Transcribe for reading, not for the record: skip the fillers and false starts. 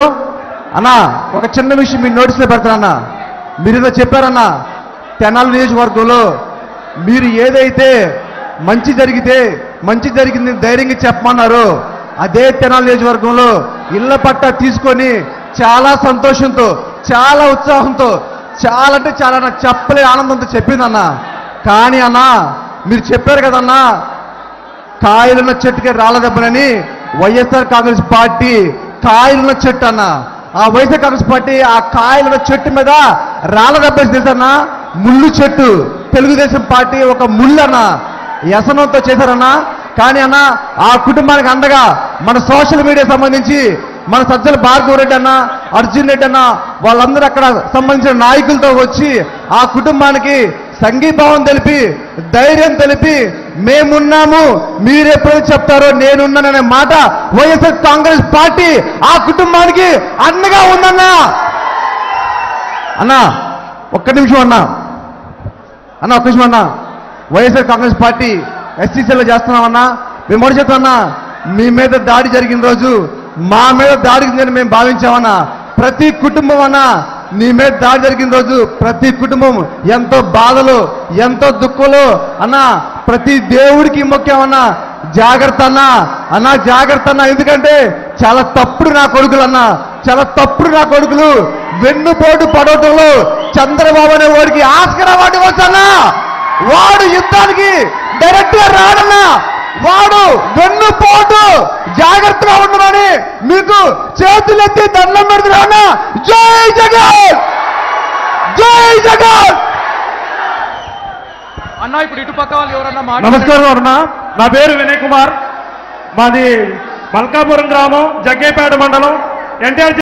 అన్నా ఒక చిన్న విషయం మీ నోటీసులో పెడతానన్నా. మీరేదో చెప్పారన్నా, తెనాలి నియోజకవర్గంలో మీరు ఏదైతే మంచి జరిగింది ధైర్యంగా చెప్పమన్నారో అదే తెనాలి నియోజకవర్గంలో ఇళ్ల పట్టా తీసుకొని చాలా సంతోషంతో, చాలా ఉత్సాహంతో, చాలా అంటే చాలా చెప్పలే ఆనందంతో చెప్పిందన్నా. కానీ అన్నా మీరు చెప్పారు కదన్నా, కాయలున్న చెట్టుకే రాళ్ళ దెబ్బలని. వైఎస్ఆర్ కాంగ్రెస్ పార్టీ కాయలున్న చెట్టు అన్న. ఆ వైఎస్ఆర్ కాంగ్రెస్ పార్టీ ఆ కాయలున్న చెట్టు మీద రాళ్ళ దెబ్బేసి తెలుసన్నా, ముళ్ళు చెట్టు. తెలుగుదేశం పార్టీ ఒక ముళ్ళు అన్న, వ్యసనంతో చేశారన్నా. కానీ అన్న ఆ కుటుంబానికి అండగా మన సోషల్ మీడియా సంబంధించి మన సజ్జల భార్గవ రెడ్డి అన్న, అర్జున్ రెడ్డి అన్న, వాళ్ళందరూ అక్కడ సంబంధించిన నాయకులతో వచ్చి ఆ కుటుంబానికి సంఘీభావం తెలిపి, ధైర్యం తెలిపి, మేమున్నాము, మీరెప్పుడు చెప్తారో నేనున్నాననే మాట వైఎస్ఆర్ కాంగ్రెస్ పార్టీ ఆ కుటుంబానికి అండగా ఉందన్నా. అన్నా ఒక్క నిమిషం అన్నా, ఒక్క నిమిషం అన్నా. వైఎస్ఆర్ కాంగ్రెస్ పార్టీ ఎస్సీసీలో చేస్తున్నామన్నా. మేము ఒకటి చెప్తామన్నా, మీ మీద దాడి జరిగిన రోజు మా మీద దాడి జరిగిందని మేము భావించామన్నా. ప్రతి కుటుంబం అన్నా నీ మీద దాడి జరిగిన రోజు ప్రతి కుటుంబం ఎంతో బాధలు, ఎంతో దుఃఖంలో అన్నా. ప్రతి దేవుడికి మొక్కామన్నా, జాగ్రత్త అన్నా, జాగ్రత్త అన్నా. ఎందుకంటే చాలా తప్పుడు నా కొడుకులు అన్నా, చాలా తప్పుడు నా కొడుకులు. వెన్నుపోటు పడవటంలో చంద్రబాబు అనే వాడికి ఆస్కార్ అవార్డు వచ్చన్నా. వాడు యుద్ధానికి డైరెక్ట్ గా రాడన్నా. వాడు వెన్నుపోటు, జాగ్రత్తగా ఉండమని మీకు చేతులెత్తి దండం పెడుతున్నా. జై జగన్, జై జగన్ అన్న. ఇప్పుడు ఇటుపక్క వాళ్ళు ఎవరన్నా నమస్కారం అన్న, నా పేరు వినయ్ కుమార్, మాది మల్కాపురం గ్రామం, జగ్గేపేట మండలం, ఎన్టీఆర్